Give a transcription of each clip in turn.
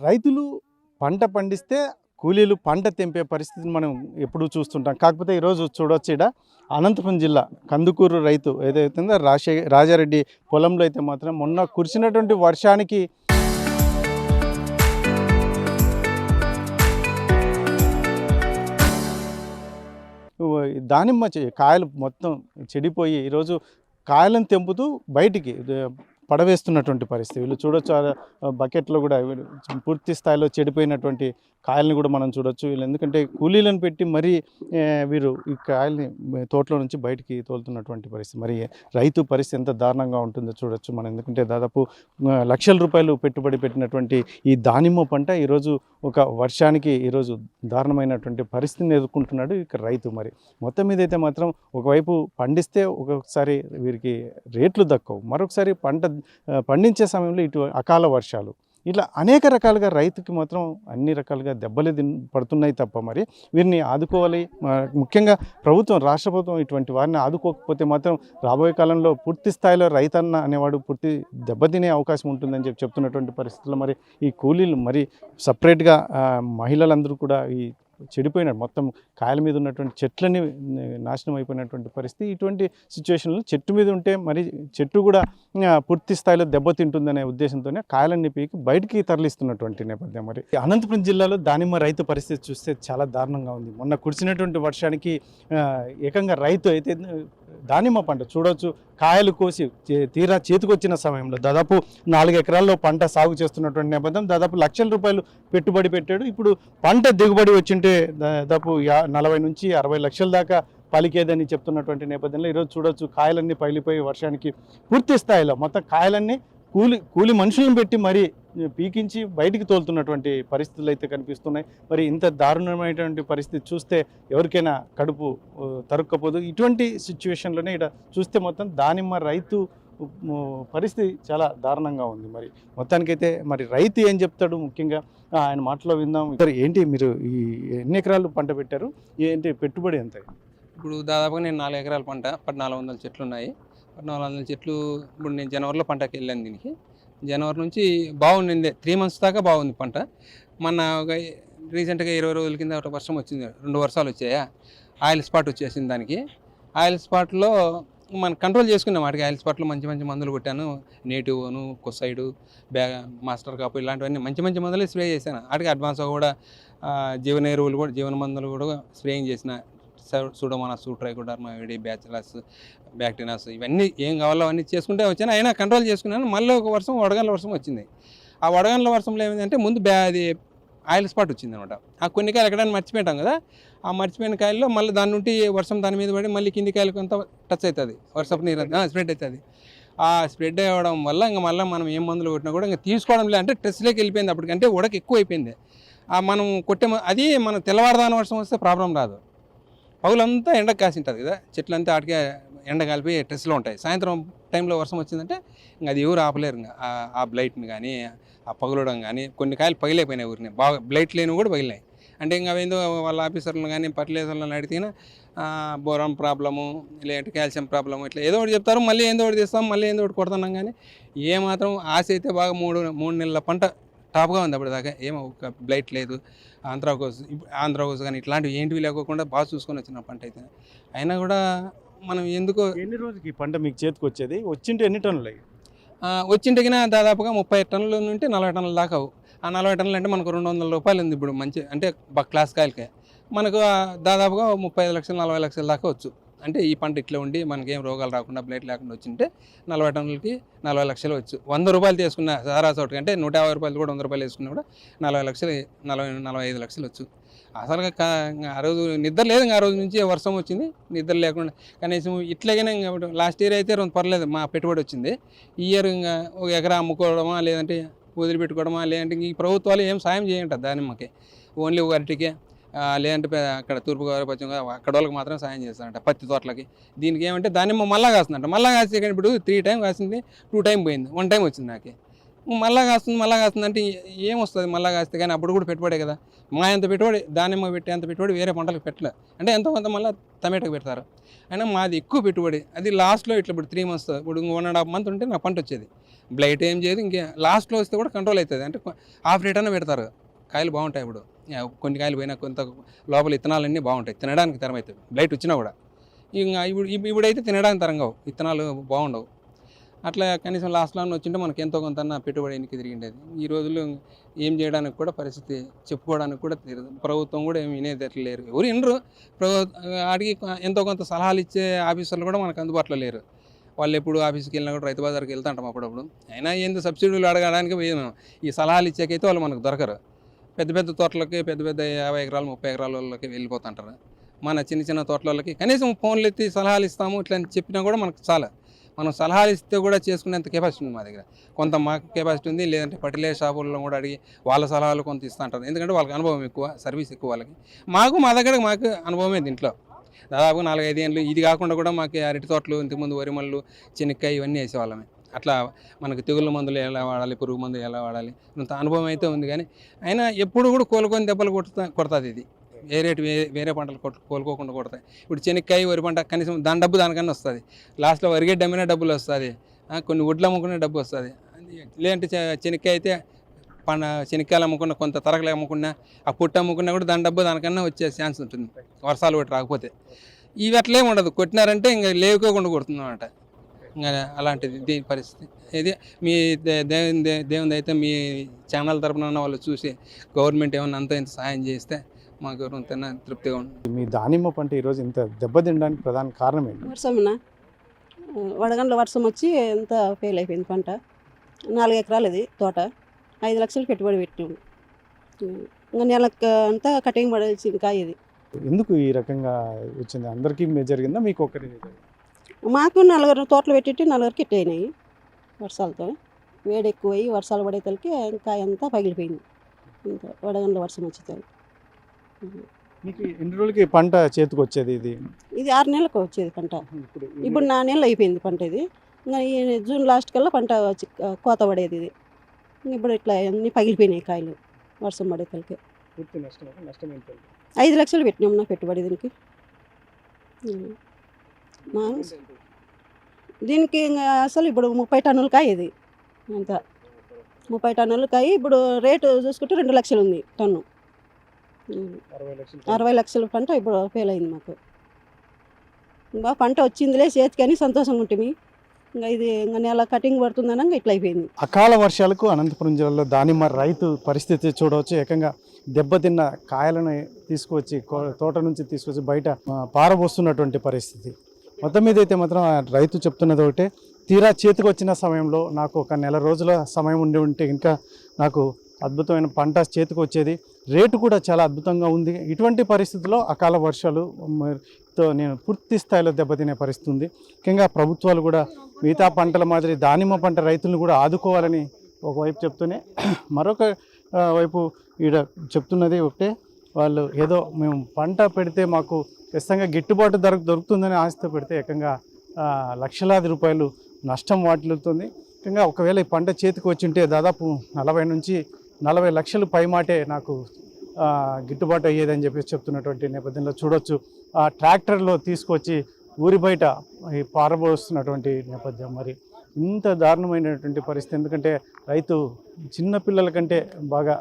రైతులు పంట పండిస్తే కూలీలు పంట తెంపే పరిస్థితిని మనం ఎప్పుడూ చూస్తుంటాం. కాకపోతే ఈరోజు చూడొచ్చు ఈడ అనంతపురం జిల్లా కందుకూరు రైతు ఏదైతే ఉందో రాజారెడ్డి పొలంలో అయితే మాత్రం మొన్న కురిసినటువంటి వర్షానికి దానిమ్మ కాయలు మొత్తం చెడిపోయి ఈరోజు కాయలను తెంపుతూ బయటికి పడవేస్తున్నటువంటి పరిస్థితి. వీళ్ళు చూడొచ్చు బకెట్లో కూడా పూర్తి స్థాయిలో చెడిపోయినటువంటి కాయలను కూడా మనం చూడొచ్చు. వీళ్ళు ఎందుకంటే కూలీలను పెట్టి మరీ వీరు ఈ కాయల్ని తోటలో నుంచి బయటికి తోలుతున్నటువంటి పరిస్థితి. మరి రైతు పరిస్థితి ఎంత దారుణంగా ఉంటుందో చూడొచ్చు మనం. ఎందుకంటే దాదాపు లక్షల రూపాయలు పెట్టుబడి పెట్టినటువంటి ఈ దానిమ్మ పంట ఈరోజు ఒక వర్షానికి ఈరోజు దారుణమైనటువంటి పరిస్థితిని ఎదుర్కొంటున్నాడు ఇక రైతు. మరి మొత్తం మీద అయితే మాత్రం ఒకవైపు పండిస్తే ఒక్కొక్కసారి వీరికి రేట్లు దక్కవు, మరొకసారి పండించే సమయంలో ఇటు అకాల వర్షాలు, ఇట్లా అనేక రకాలుగా రైతుకి మాత్రం అన్ని రకాలుగా దెబ్బలు పడుతున్నాయి తప్ప మరి వీరిని ఆదుకోవాలి. ముఖ్యంగా ప్రభుత్వం, రాష్ట్ర ప్రభుత్వం ఇటువంటి వారిని ఆదుకోకపోతే మాత్రం రాబోయే కాలంలో పూర్తి స్థాయిలో రైతన్న అనేవాడు పూర్తి దెబ్బతినే అవకాశం ఉంటుందని చెప్తున్నటువంటి పరిస్థితుల్లో మరి ఈ కూలీలు మరి సపరేట్గా మహిళలందరూ కూడా ఈ చెడిపోయినాడు, మొత్తం కాయల మీద ఉన్నటువంటి చెట్లన్నీ నాశనం అయిపోయినటువంటి పరిస్థితి. ఇటువంటి సిచ్యువేషన్లో చెట్టు మీద ఉంటే మరి చెట్టు కూడా పూర్తి స్థాయిలో దెబ్బతింటుందనే ఉద్దేశంతోనే కాయలన్నీ పీకి బయటికి తరలిస్తున్నటువంటి నేపథ్యం. మరి అనంతపురం జిల్లాలో దానిమ్మ రైతు పరిస్థితి చూస్తే చాలా దారుణంగా ఉంది. మొన్న కురిసినటువంటి వర్షానికి ఏకంగా రైతు అయితే దానిమ్మ పంట చూడవచ్చు, కాయలు కోసి తీరా చేతికొచ్చిన సమయంలో దాదాపు 4 ఎకరాల్లో పంట సాగు చేస్తున్నటువంటి నేపథ్యం. దాదాపు లక్షల రూపాయలు పెట్టుబడి పెట్టాడు. ఇప్పుడు పంట దిగుబడి వచ్చింటే దాదాపు 40 నుంచి 60 లక్షల దాకా పలికేదని చెప్తున్నటువంటి నేపథ్యంలో ఈరోజు చూడవచ్చు కాయలన్నీ పగిలిపోయి వర్షానికి పూర్తి స్థాయిలో మొత్తం కాయలన్నీ కూలి మనుషులను పెట్టి మరీ పీకించి బయటికి తోలుతున్నటువంటి పరిస్థితులు అయితే కనిపిస్తున్నాయి. మరి ఇంత దారుణమైనటువంటి పరిస్థితి చూస్తే ఎవరికైనా కడుపు తరుక్కపోదు. ఇటువంటి సిచ్యువేషన్లోనే ఇక్కడ చూస్తే మొత్తం దానిమ్మ రైతు పరిస్థితి చాలా దారుణంగా ఉంది. మరి మొత్తానికైతే మరి రైతు ఏం చెప్తాడు ముఖ్యంగా ఆయన మాటలో విందాం. ఏంటి మీరు ఈ ఎన్ని ఎకరాలు పంట పెట్టారు, ఏంటి పెట్టుబడి ఎంత? ఇప్పుడు దాదాపుగా నేను 4 ఎకరాల పంట 1400 చెట్లు ఉన్నాయి. 1400 చెట్లు ఇప్పుడు నేను జనవరిలో పంటకి వెళ్ళాను. దీనికి జనవరి నుంచి బాగుండింది, 3 మంత్స్ దాకా బాగుంది పంట. మొన్న ఒక రీసెంట్గా 20 రోజుల కింద ఒక వర్షం వచ్చింది, 2 వర్షాలు వచ్చాయా, ఆయిల్ స్పాట్ వచ్చేసింది. దానికి ఆయిల్ స్పాట్లో మనం కంట్రోల్ చేసుకున్నాం. వాటికి ఆయిల్ స్పాట్లో మంచి మంచి మందులు కొట్టాను, నేటివ్ను, కొసైడు, మాస్టర్ కాపు ఇలాంటివన్నీ మంచి మంచి మందులు స్ప్రే చేశాను. వాటికి అడ్వాన్స్గా కూడా జీవన ఎరువులు కూడా, జీవన మందులు కూడా స్ప్రేయింగ్ చేసిన. సూడోమోనాస్, ట్రైకోడర్మా విరిడి, బ్యాచిలస్, బ్యాక్టీరియాస్ ఇవన్నీ ఏం కావాలో అవన్నీ చేసుకుంటే వచ్చాను. అయినా కంట్రోల్ చేసుకున్నాను. మళ్ళీ ఒక వర్షం వడగండ్ల వర్షం వచ్చింది. ఆ వడగండ్ల వర్షంలో ఏమైందంటే ముందు అది ఆయిల్ స్పాట్ వచ్చింది అనమాట. ఆ కొన్ని కాయలు ఎక్కడైనా మర్చిపోయాం కదా, ఆ మర్చిపోయిన కాయల్లో మళ్ళీ దాని నుండి వర్షం దాని మీద పడి మళ్ళీ కింది కాయలకు అంతా టచ్ అవుతుంది, వర్షపు నీరు స్ప్రెడ్ అవుతుంది. ఆ స్ప్రెడ్ అవ్వడం వల్ల ఇంకా మళ్ళీ మనం ఏం మందులు కొట్టినా కూడా ఇంకా తీసుకోవడం లేదు. అంటే స్ట్రెస్లోకి వెళ్ళిపోయింది. అప్పటికంటే ఉడక ఎక్కువ అయిపోయింది. మనం కొట్టే అది మనం తెల్లవారుదాని వర్షం వస్తే ప్రాబ్లం రాదు. పగులంతా ఎండకు కాసి ఉంటుంది కదా, చెట్లంతా ఆటికే ఎండ కలిపి ట్రెస్లో ఉంటాయి. సాయంత్రం టైంలో వర్షం వచ్చిందంటే ఇంకా అది ఎవరు ఆపలేరు. ఇంకా ఆ బ్లైట్ని కానీ ఆ పగులడం కానీ కొన్ని కాయలు పగిలైపోయినాయి, ఊరిని బాగా బ్లైట్ లేనివి కూడా పగిలినాయి. అంటే ఇంకా అవేందో వాళ్ళ ఆఫీసర్లను కానీ ఫర్టిలైజర్లను అడిగినా బోరాన్ ప్రాబ్లము, లేదంటే కాల్షియం ప్రాబ్లము, ఇట్లా ఏదో ఒకటి చెప్తారు. మళ్ళీ ఏందో ఒకటి తీస్తాం, మళ్ళీ ఏందో ఒకటి కొడుతున్నాం. కానీ ఏమాత్రం ఆశ అయితే బాగా 3 నెలల పంట టాప్గా ఉంది. అప్పటిదాకా ఏమో ఒక బ్లైట్ లేదు, ఆంధ్రాకోస్ కానీ ఇట్లాంటివి ఏంటివి లేకోకుండా బాగా చూసుకొని వచ్చిన పంట అయితే. అయినా కూడా మనం ఎందుకో. ఎన్ని రోజులకి పంట మీకు చేతికి వచ్చేది? వచ్చింటే ఎన్ని టన్నులు అయ్యి? వచ్చింటికినా దాదాపుగా 30 టన్నుల నుండి 40 టన్నుల దాకా. ఆ 40 టన్నులు అంటే మనకు 200 రూపాయలు ఉంది ఇప్పుడు మంచి, అంటే క్లాస్ కాయలకే మనకు దాదాపుగా 35 లక్షలు 40 లక్షల దాకా వచ్చు. అంటే ఈ పంట ఇట్లా ఉండి మనకేం రోగాలు రాకుండా బ్లైట్ లేకుండా వచ్చింటే 40 టన్నులకి 40 లక్షలు వచ్చు. 100 రూపాయలు తీసుకున్న సారా చోటుకి అంటే 150 రూపాయలు కూడా 100 రూపాయలు వేసుకున్నా కూడా 40 లక్షలు, 45 లక్షలు వచ్చు. అసలు ఆ రోజు నిద్ర లేదు. ఆ రోజు నుంచి వర్షం వచ్చింది, నిద్ర లేకుండా కనీసం ఇట్లాగైనా ఇంకా లాస్ట్ ఇయర్ అయితే పర్లేదు మా పెట్టుబడి వచ్చింది. ఈ ఇయర్ ఇంకా ఒక ఎకరా అమ్ముకోవడమా, లేదంటే వదిలిపెట్టుకోవడమా, లేదంటే ఈ ప్రభుత్వాలు ఏం సాయం చేయంటారు దానిమ్మకి, ఓన్లీ ఒక అరటికే, లేదంటే అక్కడ తూర్పుగోదావరి, పశ్చిమ గోదావరి అక్కడ వాళ్ళకి మాత్రం సాయం చేస్తారంట పత్తి తోటలకి. దీనికి ఏమంటే దానిమ్మ మళ్ళా కాస్తుందంట. మళ్ళా కాస్తే కానీ ఇప్పుడు 3 టైం కాసింది, 2 టైం పోయింది, 1 టైం వచ్చింది నాకు. మళ్ళా కాస్తుంది అంటే ఏమొస్తుంది మళ్ళా కాస్తే? కానీ అప్పుడు కూడా పెట్టుబడే కదా. మా ఎంత పెట్టుబడి దానిమ్మ పెట్టి అంత పెట్టుబడి వేరే పంటలకు పెట్టలే. అంటే ఎంతో కొంత మళ్ళీ టమాటాకు పెడతారు. అయినా మాది ఎక్కువ పెట్టుబడి. అది లాస్ట్లో ఇట్లా ఇప్పుడు 3 మంత్స్, ఇప్పుడు 1.5 మంత్ ఉంటే నా పంట వచ్చేది. బ్లైట్ ఏం చేయదు. ఇంకా లాస్ట్లో వస్తే కూడా కంట్రోల్ అవుతుంది. అంటే హాఫ్ రేట్ అన్న పెడతారు. కాయలు బాగుంటాయి. ఇప్పుడు కొన్ని కాయలు పోయినా కొంత లోపల విత్తనాలన్నీ బాగుంటాయి, తినడానికి తరం అవుతుంది. బ్లైట్ వచ్చినా కూడా ఇంకా ఇప్పుడైతే తినడానికి తరంగా విత్తనాలు బాగుండవు. అట్లా కనీసం లాస్ట్లో వచ్చింటే మనకి ఎంతో కొంత పెట్టుబడి ఎన్నికి తిరిగిండేది. ఈ రోజుల్లో ఏం చేయడానికి కూడా పరిస్థితి చెప్పుకోవడానికి కూడా తెలియదు. ప్రభుత్వం కూడా ఏమి వినేది లేరు, ఎవరు వినరు. అడిగి ఎంతో కొంత సలహాలు ఇచ్చే ఆఫీసర్లు కూడా మనకు అందుబాటులో లేరు. వాళ్ళు ఎప్పుడు ఆఫీస్కి వెళ్ళినా కూడా రైతు బజార్కి వెళ్తుంటాం అప్పుడప్పుడు. అయినా ఏంది సబ్సిడీలు అడగడానికి పోయాము. ఈ సలహాలు ఇచ్చేకైతే వాళ్ళు మనకు దొరకరు. పెద్ద పెద్ద తోటలకి పెద్ద 50 ఎకరాలు 30 ఎకరాల వాళ్ళకి వెళ్ళిపోతుంటారు. మన చిన్న తోటలకి కనీసం ఫోన్లు ఎత్తి సలహాలు ఇస్తాము ఇట్లా అని చెప్పినా కూడా మనకు చాలా. మనం సలహాలు ఇస్తే కూడా చేసుకునేంత కెపాసిటీ ఉంది మా దగ్గర. కొంత మాకు కెపాసిటీ ఉంది. లేదంటే ఫర్టిలైజర్ షాపుల్లో కూడా అడిగి వాళ్ళ సలహాలు కొంత ఇస్తుంటారు. ఎందుకంటే వాళ్ళకి అనుభవం ఎక్కువ, సర్వీస్ ఎక్కువ వాళ్ళకి. మా దగ్గర అనుభవమే దీంట్లో. దాదాపు 4-5 ఏళ్ళు. ఇది కాకుండా కూడా మాకు అరటి తోటలు, ఇంతకుముందు వరిమళ్ళు, చెనక్కాయ ఇవన్నీ వేసేవాళ్ళమే. అట్లా మనకు తెగుళ్ళ మందులు ఎలా వాడాలి, పురుగు మందులు ఎలా వాడాలి ఇంత అనుభవం అయితే ఉంది. కానీ అయినా ఎప్పుడు కూడా కోలుకొని దెబ్బలు కొడుతుంది ఇది. వేరే పంటలు కోలుకోకుండా కొడతాయి. ఇప్పుడు చెనక్కాయ, వరి పంట కనీసం దాని డబ్బు దానికన్నా వస్తుంది. లాస్ట్లో వరిగడ్డి అమ్మినా డబ్బులు వస్తుంది, కొన్ని వడ్లు అమ్ముకునే డబ్బు వస్తుంది. లేదంటే చెనక్కాయ అయితే శనక్కాయలు అమ్ముకున్న, కొంత తరగలు అమ్ముకున్నా, ఆ పుట్టు అమ్ముకున్నా కూడా దాని డబ్బు దానికన్నా వచ్చే ఛాన్స్ ఉంటుంది వర్షాలు కొట్టి రాకపోతే. ఇవి అట్లేం ఉండదు, కొట్టినారంటే ఇంకా లేవుకోకుండా కొడుతుంది అన్నమాట. ఇంకా అలాంటిది దీని పరిస్థితి. ఇది మీ దేవుని అయితే మీ ఛానల్ తరపున వాళ్ళు చూసి గవర్నమెంట్ ఏమన్నా అంత ఇంత సహాయం చేస్తే మాకు ఎవరంతైనా తృప్తిగా ఉంటుంది. మీ దానిమ్మ పంట ఈరోజు ఇంత దెబ్బతినడానికి ప్రధాన కారణం ఏంటి? వర్షంనా, వడగండ్ల వర్షం వచ్చి ఎంత ఫెయిల్ అయిపోయింది పంట. 4 ఎకరాలు ఇది తోట, 5 లక్షలు పెట్టుబడి పెట్టాము. ఇంకా నెలకు అంతా కటింగ్ పడాల్సింది కాయ ఇది. ఎందుకు ఈ రకంగా వచ్చింది? అందరికీ జరిగిందా, మీకు ఒక్కరి? మాకు 4 తోటలు పెట్టి 4 కిట్ అయినాయి వర్షాలతో. వేడి ఎక్కువయ్యి వర్షాలు పడేతలకి కాయ అంతా పగిలిపోయింది. ఇంత వడగండ్ల వర్షం వచ్చేది. మీకు ఎన్ని రోజులకి పంట చేతికి వచ్చేది? ఇది 6 నెలలకు వచ్చేది పంట. ఇప్పుడు 4 నెలలు అయిపోయింది పంట. ఇది ఇంకా ఈ జూన్ లాస్ట్ కల్లా పంట కోత పడేది. ఇది ఇప్పుడు ఇట్లా అన్నీ పగిలిపోయినాయి కాయలు వర్షం పడేతలకి. 5 లక్షలు పెట్టినాం నా పెట్టుబడి దీనికి. దీనికి ఇంకా అసలు ఇప్పుడు 30 టన్నుల కాయ ఇది. అంత 30 టన్నుల కాయ. ఇప్పుడు రేటు చూసుకుంటే 2 లక్షలు ఉంది టన్ను. 60 లక్షల పంట ఇప్పుడు ఫెయిల్ అయింది మాకు. ఇంకా పంట వచ్చిందిలే చేతికి అని సంతోషంగా ఉంటుంది. ఇంకా ఇది ఇంకా నెల కటింగ్ పడుతుందనగా ఇట్లా అయిపోయింది. అకాల వర్షాలకు అనంతపురం జిల్లాలో దానిమ్మ రైతు పరిస్థితి చూడవచ్చు. ఏకంగా దెబ్బతిన్న కాయలను తీసుకువచ్చి తోట నుంచి తీసుకొచ్చి బయట పారబోస్తున్నటువంటి పరిస్థితి. మొత్తం మీద అయితే మాత్రం రైతు చెప్తున్నది ఒకటే, తీరా చేతికి వచ్చిన సమయంలో నాకు ఒక నెల రోజుల సమయం ఉంటే ఇంకా నాకు అద్భుతమైన పంట చేతికి వచ్చేది, రేటు కూడా చాలా అద్భుతంగా ఉంది. ఇటువంటి పరిస్థితుల్లో అకాల వర్షాలుతో నేను పూర్తి స్థాయిలో దెబ్బతినే పరిస్థితి ఉంది. ముఖ్యంగా ప్రభుత్వాలు కూడా మిగతా పంటల మాదిరి దానిమ్మ పంట రైతులను కూడా ఆదుకోవాలని ఒకవైపు చెప్తూనే మరొక వైపు ఈడ చెప్తున్నది ఒకటే, వాళ్ళు ఏదో మేము పంట పెడితే మాకు ఖచ్చితంగా గిట్టుబాటు ధరకు దొరుకుతుందని ఆశతో పెడితే ఏకంగా లక్షలాది రూపాయలు నష్టం వాటిల్లుతుంది. ముఖ్యంగా ఒకవేళ ఈ పంట చేతికి వచ్చింటే దాదాపు 40 నుంచి 40 లక్షలు పైమాటే నాకు గిట్టుబాటు అయ్యేదని చెప్పేసి చెప్తున్నటువంటి నేపథ్యంలో చూడొచ్చు. ట్రాక్టర్లో తీసుకొచ్చి ఊరి బయట ఈ పారబోస్తున్నటువంటి నేపథ్యం. మరి ఇంత దారుణమైనటువంటి పరిస్థితి. ఎందుకంటే రైతు చిన్న పిల్లల కంటే బాగా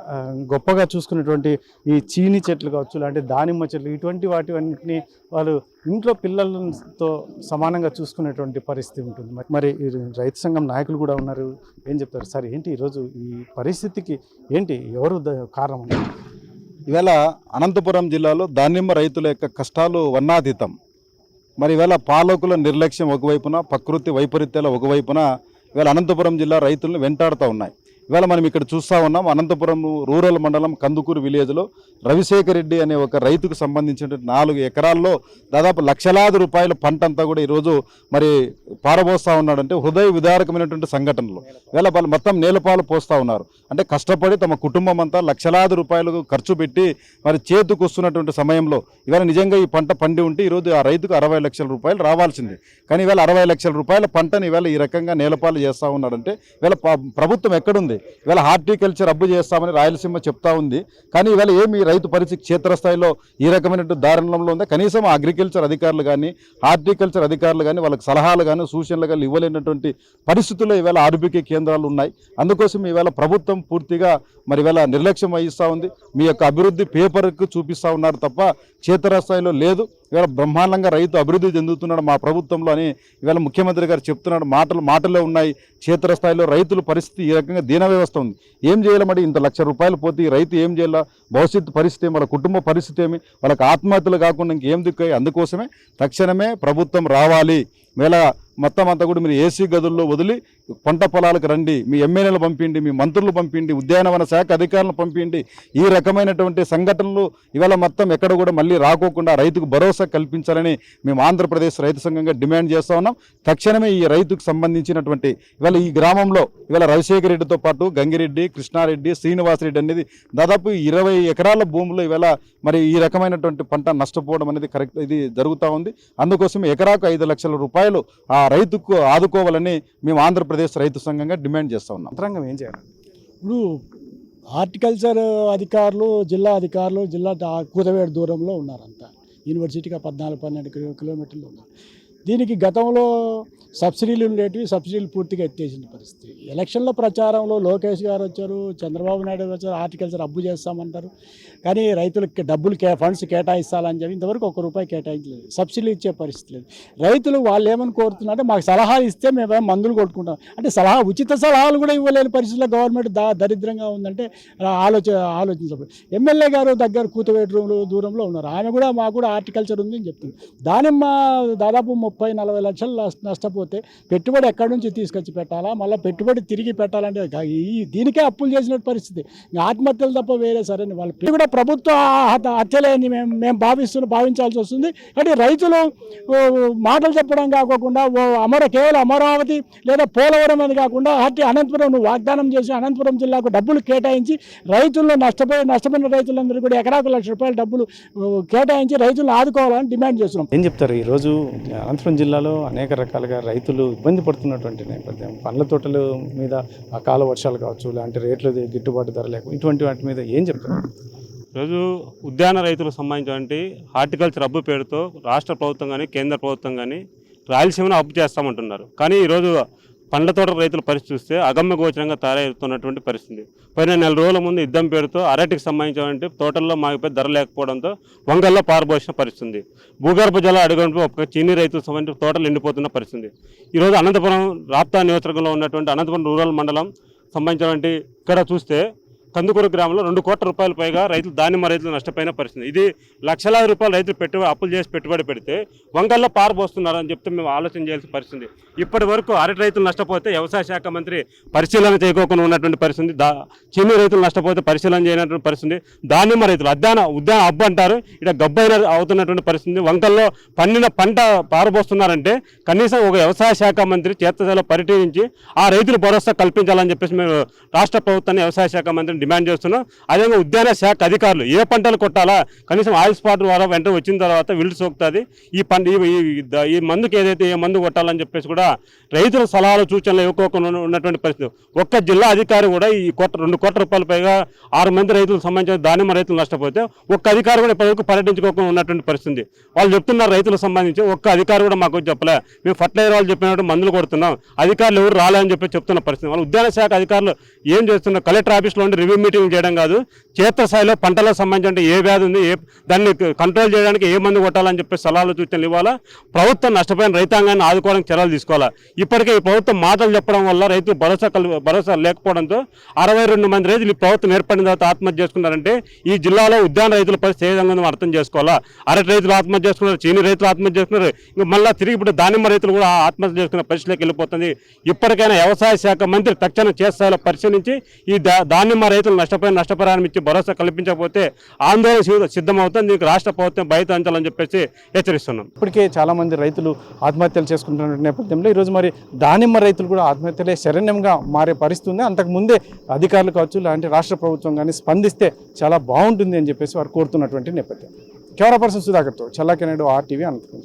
గొప్పగా చూసుకున్నటువంటి ఈ చీని చెట్లు కావచ్చు, లాంటి దానిమ్మ చెట్లు, ఇటువంటి వాటివన్నింటినీ వాళ్ళు ఇంట్లో పిల్లలతో సమానంగా చూసుకునేటువంటి పరిస్థితి ఉంటుంది. మరి ఈ రైతు సంఘం నాయకులు కూడా ఉన్నారు, ఏం చెప్తారు సార్? ఏంటి ఈరోజు ఈ పరిస్థితికి ఏంటి, ఎవరు కారణం? ఇవాళ అనంతపురం జిల్లాలో దానిమ్మ రైతుల యొక్క కష్టాలు వర్ణాతీతం. మరి ఇవాళ పాలకుల నిర్లక్ష్యం ఒకవైపున, ప్రకృతి వైపరీత్యాల ఒకవైపున ఇవాళ అనంతపురం జిల్లా రైతులను వెంటాడుతూ ఉన్నాయి. ఇవాళ మనం ఇక్కడ చూస్తూ ఉన్నాం, అనంతపురం రూరల్ మండలం కందుకూరు విలేజ్లో రవిశేఖర్ రెడ్డి అనే ఒక రైతుకు సంబంధించిన 4 ఎకరాల్లో దాదాపు లక్షలాది రూపాయల పంట అంతా కూడా ఈరోజు మరి పారబోస్తూ ఉన్నాడంటే హృదయ విదారకమైనటువంటి సంఘటనలు. ఇవాళ వాళ్ళు మొత్తం నేలపాలు పోస్తూ ఉన్నారు. అంటే కష్టపడి తమ కుటుంబం అంతా లక్షలాది రూపాయలు ఖర్చు పెట్టి మరి చేతికి వస్తున్నటువంటి సమయంలో ఇవాళ నిజంగా ఈ పంట పండి ఉంటే ఈరోజు ఆ రైతుకు 60 లక్షల రూపాయలు రావాల్సింది. కానీ ఇవాళ 60 లక్షల రూపాయల పంటను ఇవాళ ఈ రకంగా నేలపాలు చేస్తూ ఉన్నాడంటే ఇవాళ ప్రభుత్వం ఎక్కడుంది? ఉంది. ఇవాళ హార్టికల్చర్ రద్దు చేస్తామని రాయలసీమ చెప్తా ఉంది. కానీ ఇవాళ ఏమి రైతు పరిస్థితి క్షేత్రస్థాయిలో ఈ రకమైనటువంటి దారుణంలో ఉందా? కనీసం అగ్రికల్చర్ అధికారులు కానీ హార్టికల్చర్ అధికారులు కానీ వాళ్ళకి సలహాలు కానీ సూచనలు కానీ ఇవ్వలేనటువంటి పరిస్థితుల్లో ఇవాళ ఆర్బీకే కేంద్రాలు ఉన్నాయి. అందుకోసం ఇవాళ ప్రభుత్వం పూర్తిగా మరి ఇవాళ నిర్లక్ష్యం వహిస్తూ ఉంది. మీ యొక్క అభివృద్ధి పేపర్కు చూపిస్తూ ఉన్నారు తప్ప క్షేత్రస్థాయిలో లేదు. ఇవాళ బ్రహ్మాండంగా రైతు అభివృద్ధి చెందుతున్నాడు మా ప్రభుత్వంలో అని ఇవాళ ముఖ్యమంత్రి గారు చెప్తున్నాడు. మాటలే ఉన్నాయి. క్షేత్రస్థాయిలో రైతుల పరిస్థితి ఈ రకంగా దీన వ్యవస్థ ఉంది. ఏం చేయాలి? ఇంత ₹1,00,000 పోతే ఈ రైతు ఏం చేయాలా? భవిష్యత్తు పరిస్థితి ఏమి? వాళ్ళ కుటుంబ పరిస్థితి ఏమి? వాళ్ళకి ఆత్మహత్యలు కాకుండా ఇంకేం దిక్కు? అందుకోసమే తక్షణమే ప్రభుత్వం రావాలి. వేళ మొత్తం అంతా కూడా మీరు ఏసీ గదుల్లో వదిలి పంట పొలాలకు రండి. మీ ఎమ్మెల్యేలు పంపిండి, మీ మంత్రులు పంపిండి, ఉద్యానవన శాఖ అధికారులను పంపిండి. ఈ రకమైనటువంటి సంఘటనలు ఇవాళ మొత్తం ఎక్కడ కూడా మళ్ళీ రాకోకుండా రైతుకు భరోసా కల్పించాలని మేము ఆంధ్రప్రదేశ్ రైతు సంఘంగా డిమాండ్ చేస్తూ ఉన్నాం. తక్షణమే ఈ రైతుకు సంబంధించినటువంటి ఇవాళ ఈ గ్రామంలో ఇవాళ రవిశేఖర్ రెడ్డితో పాటు గంగిరెడ్డి, కృష్ణారెడ్డి, శ్రీనివాసరెడ్డి అనేది దాదాపు 20 ఎకరాల భూములు ఇవాళ మరి ఈ రకమైనటువంటి పంట నష్టపోవడం అనేది కరెక్ట్ ఇది జరుగుతూ ఉంది. అందుకోసం ఎకరాకు ₹5,00,000 ఆ రైతుకు ఆదుకోవాలని మేము ఆంధ్రప్రదేశ్ రైతు సంఘంగా డిమాండ్ చేస్తూ ఉన్నాం. యంత్రాంగం ఏం చేయాలి? ఇప్పుడు హార్టికల్చర్ అధికారులు, జిల్లా అధికారులు కూతవేడు దూరంలో ఉన్నారంతా. యూనివర్సిటీకి 14-12 కిలోమీటర్లు ఉన్నారు. దీనికి గతంలో సబ్సిడీలు ఉండేటివి, సబ్సిడీలు పూర్తిగా ఎత్తేసిన పరిస్థితి. ఎలక్షన్ల ప్రచారంలో లోకేష్ గారు వచ్చారు, చంద్రబాబు నాయుడు వచ్చారు, హార్టికల్చర్ రద్దు చేస్తామంటారు. కానీ రైతులకు డబ్బులు ఫండ్స్ కేటాయిస్తాలని చెప్పి ఇంతవరకు ₹1 కేటాయించలేదు. సబ్సిడీలు ఇచ్చే పరిస్థితి లేదు. రైతులు వాళ్ళు ఏమని కోరుతున్నారంటే మాకు సలహాలు ఇస్తే మేము మందులు కొట్టుకుంటాం అంటే ఉచిత సలహాలు కూడా ఇవ్వలేని పరిస్థితుల్లో గవర్నమెంట్ దరిద్రంగా ఉందంటే ఆలోచించబడి ఎమ్మెల్యే గారు దగ్గర కూతవేడు దూరంలో ఉన్నారు. ఆమె కూడా మాకు కూడా హార్టికల్చర్ ఉంది అని చెప్తుంది. దానిమ్మ దాదాపు 30-40 లక్షలు నష్టపోతే పెట్టుబడి ఎక్కడి నుంచి తీసుకొచ్చి పెట్టాలా? మళ్ళీ పెట్టుబడి తిరిగి పెట్టాలంటే దీనికే అప్పులు చేసిన పరిస్థితి. ఆత్మహత్యలు తప్ప వేరే సరైన వాళ్ళు కూడా ప్రభుత్వ హత్యలేని మేము భావించాల్సి వస్తుంది. అంటే రైతులు మాటలు చెప్పడం కాకుండా కేవలం అమరావతి లేదా పోలవరం అని కాకుండా అనంతపురం నువ్వు వాగ్దానం చేసి అనంతపురం జిల్లాకు డబ్బులు కేటాయించి రైతుల్లో నష్టపోయిన రైతులందరూ కూడా ఎకరాకు ₹1,00,000 డబ్బులు కేటాయించి రైతులను ఆదుకోవాలని డిమాండ్ చేస్తున్నాం. ఏం చెప్తారు? ఈరోజు అనంతపురం జిల్లాలో అనేక రకాలుగా రైతులు ఇబ్బంది పడుతున్నటువంటి నేపథ్యం, పండ్ల తోటల మీద అకాల వర్షాలు కావచ్చు, ఇలాంటి రేట్లు గిట్టుబాటు ధర లేక ఇటువంటి వాటి మీద ఏం చెప్తారు? ఈరోజు ఉద్యాన రైతులకు సంబంధించినటువంటి హార్టికల్చర్ అబ్బు పేరుతో రాష్ట్ర ప్రభుత్వం కానీ కేంద్ర ప్రభుత్వం కానీ రాయలసీమను అబ్బు చేస్తామంటున్నారు. కానీ ఈరోజు పండ్ల తోట రైతుల పరిస్థితి చూస్తే అగమ్య గోచరంగా తయారవుతున్నటువంటి పరిస్థితి. పోయిన 4 రోజుల ముందు యుద్ధం పేరుతో అరటికి సంబంధించినటువంటి తోటల్లో మాగిపోయి ధర లేకపోవడంతో వంగల్లో పారబోసిన పరిస్థితి. భూగర్భ జల అడుగుంటూ ఒక చీనీ రైతులకు సంబంధించిన తోటలు ఎండిపోతున్న పరిస్థితి. ఈరోజు అనంతపురం రాప్తా నియోజకవర్గంలో ఉన్నటువంటి అనంతపురం రూరల్ మండలం సంబంధించినటువంటి ఇక్కడ చూస్తే కందుకూరు గ్రామంలో ₹2 కోట్ల పైగా రైతులు దానిమ్మ రైతులు నష్టపోయిన పరిస్థితి. ఇది లక్షలాది రూపాయలు రైతులు అప్పులు చేసి పెట్టుబడి పెడితే వంగల్లో పారబోస్తున్నారని చెప్తే మేము ఆలోచన చేయాల్సిన పరిస్థితి. ఇప్పటి వరకు అరటి రైతులు నష్టపోతే వ్యవసాయ శాఖ మంత్రి పరిశీలన చేయకోకుండా ఉన్నటువంటి పరిస్థితి. చీనీ రైతులు నష్టపోతే పరిశీలన చేయనటువంటి పరిస్థితి. దానిమ్మ రైతులు ఉద్యాన అబ్బు అంటారు, ఇక్కడ గబ్బైన అవుతున్నటువంటి పరిస్థితి. వంకల్లో పండిన పంట పారబోస్తున్నారంటే కనీసం ఒక వ్యవసాయ శాఖ మంత్రి చేతలో పర్యటించి ఆ రైతులు భరోసా కల్పించాలని చెప్పేసి మేము రాష్ట్ర ప్రభుత్వాన్ని వ్యవసాయ శాఖ మంత్రిని డిమాండ్ చేస్తున్నాం. అదేవిధంగా ఉద్యాన శాఖ అధికారులు ఏ పంటలు కొట్టాలా కనీసం ఆయిల్ స్పాట్ ద్వారా వెంటనే వచ్చిన తర్వాత విల్లు సోకుతుంది. ఈ మందుకు ఏదైతే ఏ మందు కొట్టాలని చెప్పేసి కూడా రైతుల సలహాలు సూచనలు ఇవ్వకోకుండా ఉన్నటువంటి పరిస్థితి. ఒక్క జిల్లా అధికారి కూడా ఈ ₹2 కోట్ల పైగా 6 మంది రైతులకు సంబంధించిన దానిమ్మ రైతులు నష్టపోతే ఒక్క అధికారి కూడా ఇప్పటివరకు పర్యటించుకోకుండా ఉన్నటువంటి పరిస్థితి. వాళ్ళు చెప్తున్నారు రైతులకు సంబంధించి ఒక్క అధికారి కూడా మాకు చెప్పలే, మేము ఫర్టిలైజర్ వాళ్ళు చెప్పినట్టు మందులు కొడుతున్నాం, అధికారులు ఎవరు రాలేదని చెప్పి చెప్తున్న పరిస్థితి. వాళ్ళు ఉద్యాన శాఖ అధికారులు ఏం చేస్తున్నారు? కలెక్టర్ ఆఫీస్లో ఉండి రివ్యూ మీటింగ్ చేయడం కాదు, క్షేత్రస్థాయిలో పంటలకు సంబంధించిన ఏ వ్యాధి ఉంది, దాన్ని కంట్రోల్ చేయడానికి ఏ మందు కొట్టాలని చెప్పి సలహాలు సూచనలు ఇవ్వాలా. ప్రభుత్వం నష్టపోయిన రైతాంగాన్ని ఆదుకోవడానికి చర్యలు తీసుకోవాలా. ఇప్పటికే ఈ ప్రభుత్వం మాటలు చెప్పడం వల్ల రైతులు భరోసా లేకపోవడంతో 62 మంది రైతులు ఈ ప్రభుత్వం ఏర్పడిన తర్వాత ఆత్మహత్య చేసుకున్నారంటే ఈ జిల్లాలో ఉద్యాన రైతుల పరిస్థితి ఏ విధంగా అర్థం చేసుకోవాలా. అరటి రైతులు ఆత్మహత్య చేసుకున్నారు, చీనీ రైతులు ఆత్మహత్య చేసుకున్నారు, ఇంకా మళ్ళీ తిరిగి ఇప్పుడు దానిమ్మ రైతులు కూడా ఆత్మహత్య చేసుకున్న పరిస్థితిలోకి వెళ్ళిపోతుంది. ఇప్పటికైనా వ్యవసాయ శాఖ మంత్రి తక్షణ క్షేత్రస్థాయిలో పరిశీలించి ఈ దానిమ్మ రైతులు నష్టపరిహారం ఇచ్చి భరోసా కల్పించకపోతే ఆందోళన సిద్ధమవుతుంది. దీనికి రాష్ట్ర ప్రభుత్వం బయటంచాలని చెప్పేసి హెచ్చరిస్తున్నాం. ఇప్పటికే చాలా మంది రైతులు ఆత్మహత్యలు చేసుకుంటున్న నేపథ్యంలో ఈరోజు మరి దానిమ్మ రైతులు కూడా ఆత్మహత్యలే శరణ్యంగా మారే పరిస్థితి ఉంది. అంతకుముందే అధికారులు కావచ్చు లాంటి రాష్ట్ర ప్రభుత్వం కానీ స్పందిస్తే చాలా బాగుంటుంది అని చెప్పేసి వారు కోరుతున్నటువంటి నేపథ్యం. కెమెరా పర్సన్ సుధాకర్తో చల్లాకెనాడు RTV అనంతపురం.